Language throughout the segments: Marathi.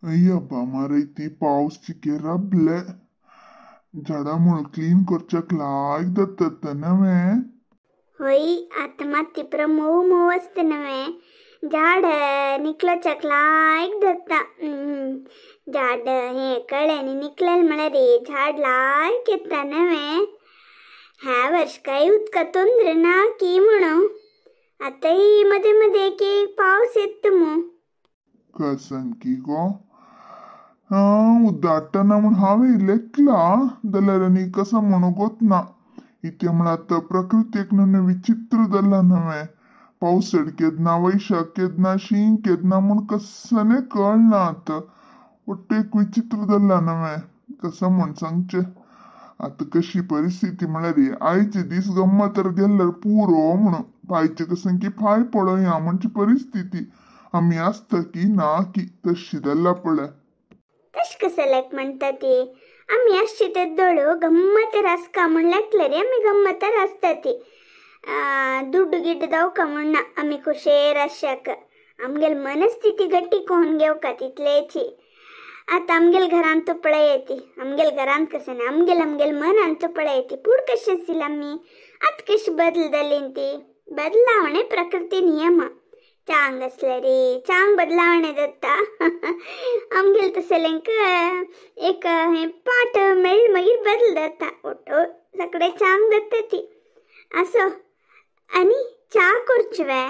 अय्यब्बा मारैती पाऊस चिकेरबले झाडामुळे क्लीन करच्याक लायक दत्तत नवे होई आता माती पुरा मऊ मऊ असते नवे झाड निकलचक लायक दत्ता झाड हे कळ्याने निकलेल मला रे झाड लायक येता नवे ह्या वर्ष काही उतका तोंदरे ना की म्हणू आताही मध्ये मध्ये एक पाऊस येतो मग कसन की गो उद्दाटना म्हण हावे लेखला दलरनी कसा म्हणू गोत ना इथे म्हणत प्रकृतीक नन्हे विचित्र दल्ला नवे पाऊस सडकेदना वैशाखेदना शिंकेदना म्हण कसने कळनात एक विचित्र दल्ला नवे कसं म्हण सांगचे आता कशी परिस्थिती म्हणाली आईचे दिस गम्मा तर गेल्यार पुरो म्हणून पायचे कसं की फाय पडो ह्या म्हणजे परिस्थिती आम्ही असत की ना की तशी दल्ला पड तश कसं लायक म्हणता ते आम्ही अशी ते दोळो गम्मत रासका म्हण लायकलं रे आम्ही गम्मत रासता ती ದುಡ್ಡು ಗಿಡ್ಡದವು ಕಮಣ್ಣ ಆಮಿ ಖುಷೇರ್ ಅಶ್ಯಾಕ आमगेल मनस्थिती गट्टी कोण घेऊ का तिथलेची आता आमगेल घरांत तुपळा येते आमगेल घरांत कसं नाही आमगेल मन तुपळा येते पुढ कशी असेल आम्ही आता कशी बदलदली ती बदलावणे प्रकृती नियम चांग असल्या रे चांग बदलावणे दत्ता आमगेल तसं लेंक एक हे पाठ मेळ मागीर बदल दत्ता ओटो सगळे चांग दत्ता ती असो आणि चा करचवे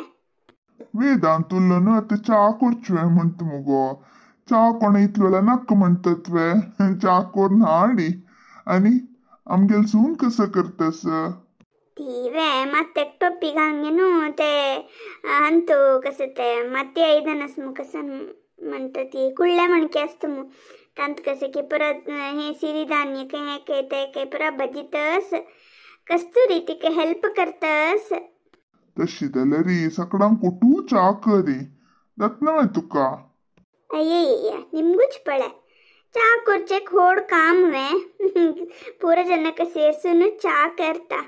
वेदांतुल्लन आता चा करचवे म्हणत मगो चा कोण इतवेळा नक्क म्हणतात वे चा कोर नाडी आणि आमगेल सून कसं करतस ತೀವೆ ಮತ್ತೆ ಟೊಪ್ಪಿಗೆ ಹಂಗೇನು ते अंतू कसं ते माती ऐदनस मग कसं म्हणतात कुळ्या मणके असतं मग कांत कसं की परत हे सिरिधान्य काही ते परत भजीतस कस्तुरी ती काही हेल्प करतस तशी दलरी सगळ्यांक कुठू चा करी दत्नवे तुका अಯ್ಯಯ್ಯ ನಿಮ್ಗೂच पळे चा करचे खोड काम वे पूरा जनक ಸೇರ್ಸುನು चा करता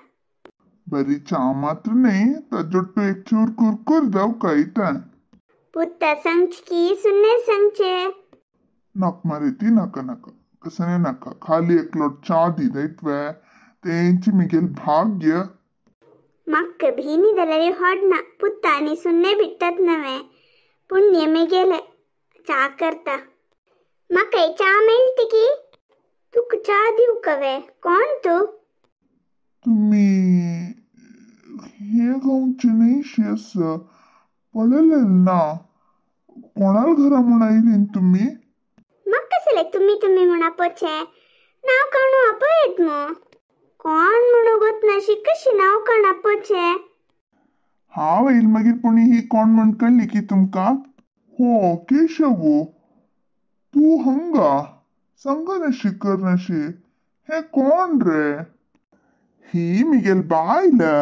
बरी चा मात्र नाही तजोट्टू एक चूर कुरकुर जाऊ काही तर पुत्ता संच की सुनने संचे नक मारेती नका नका कसं नाही नका खाली एक लोट चा दिदैत वे त्यांची मिगेल भाग्य मक्क भीनी दलरी होडना पुत्ता आणि सुनने बिट्टत नवे पुण्य में गेले चा करता मग काही चा मिळते की तू चा देऊ कवे कोण तू तुम्ही हे गावचे नाही शेस पळेल ना कोणाला घरा म्हणायली तुम्ही मग कसं लेक तुम्ही म्हणा पोचे नाव काढू अपोयत मग कोण म्हणू गोत नाशी कशी नाव काढ अपोचे हा वैल मागीर कोणी ही कोण म्हण कळली की तुमका हो केशवो तू हंगा सांगा नशी कर नशी हे कोण रे ही मिगेल बायला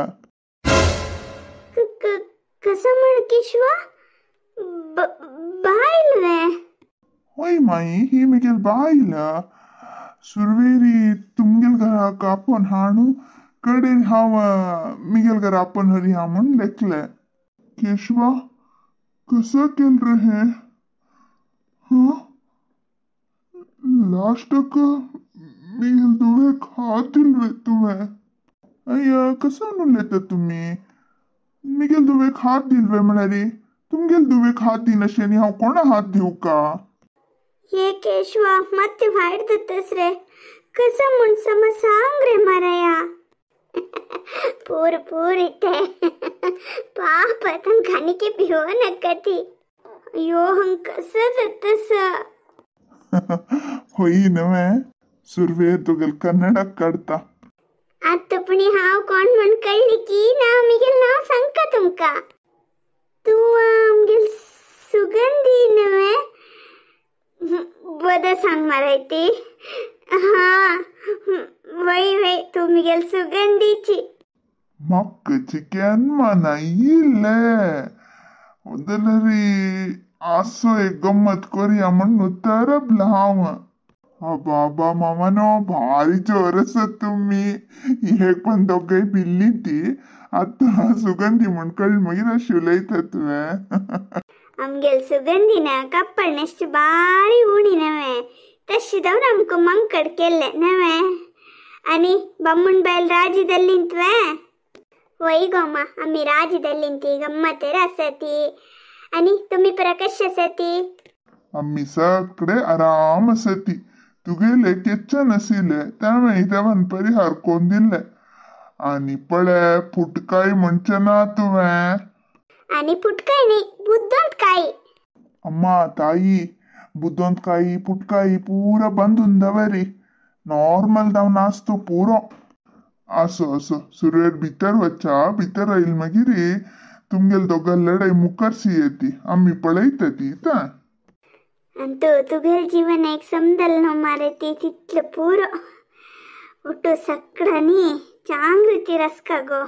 कसं म्हण किशवा बाईल वे होय माई ही मिगेल बायला सुरवेरी तुमगेल घरा आपण हाणू कडे हाव मिगेल घरा आपण हरी हा म्हण लेखले केशवा कसं केल रे हे लास्ट मिगेल दुवे खातील वे तुम्ही अय्या कसं नुलेत तुम्ही मिगेल दुवे खात दिलवे म्हणारी तुमगेल दुवे खात दिन अशेनी हाव कोणा हात देऊ का हे केशवा ಮತ್ತೆ ಮಾಡ್ದತ್ತಸ್ रे कसं म्हण सम सांग रे माराया पूर इथे पाप तन खाने के भिव नकती अयो हं कसं दत्तस होई नवे सुरवे तुगेल कन्नड काढता आता पण हाव कोण म्हण कळली की ना मिगेल नाव सांग का तुमका तू आमगेल सुगंधी नवे बद सांग मारायती हा वै तू मिगेल सुगंधीची मक्क चिकन मनाईले उदलरी असो एक गम्मत करूया म्हणून तरब लाव बाबा मामानो भारी जोरस तुम्ही हे पण दोघे बिल्ली ती आता सुगंधी म्हण कळ मागीर शिवलयतात आमगेल सुगंधीन कपड नेस्ट बारी उणी नवे तशी जाऊन आमको मंकड केले नवे आणि बम्मन बैल राजीदल्लिंतवे वही गोमा आम्ही राजीदल्लिंती गम्मतेर असती आणि तुम्ही प्रकाश असती आम्ही सगळे आराम असती तुगेले केच्चा नसिले त्यामुळे देवान परिहार कोण दिले आणि पळे फुटकाई म्हणचे ना तुवे आणि फुटकाई नाही बुद्धंत काही अम्मा ताई बुद्धोंत काई फुटकाई पूरा बंदून दवरी नॉर्मल दाव नाचतो पूरो असो असो सुरेर भीतर वच्चा भीतर राहील मागिरी तुमगेल दोघं लढाई मुकरसी येती आम्ही पळयत ती ता तुगेल जीवन एक समदल न मारे ती तिथलं पुरो ಒಟ್ಟು ಸಕ್ಕಡನಿ ಚಾಂಗ್ ರೀತಿ ರಸ್ಕ ಗೋ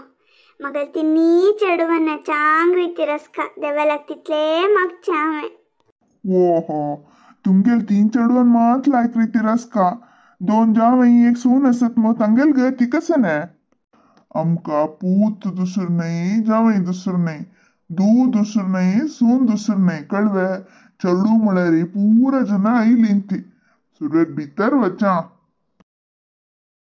ಮಗಲ್ ತಿನ್ನೀ ಚಡುವನ್ನ ಚಾಂಗ್ ರೀತಿ ರಸ್ಕ ದೆವಲಾಗ್ತಿತ್ಲೇ ಮಗ್ ಚಾವೆ ओहो तुमगेल 3 चढवण मात लायक रीती रसका 2 जावई एक सून असत मग तंगेल ग ती कसं नाही आमका पूत दुसर नाही जावई दुसर नाही दू दुसर नाही सून दुसर नाही कळवे चढू म्हळ्यारी पूरा जन आईली इंती सुरेत भीतर वचा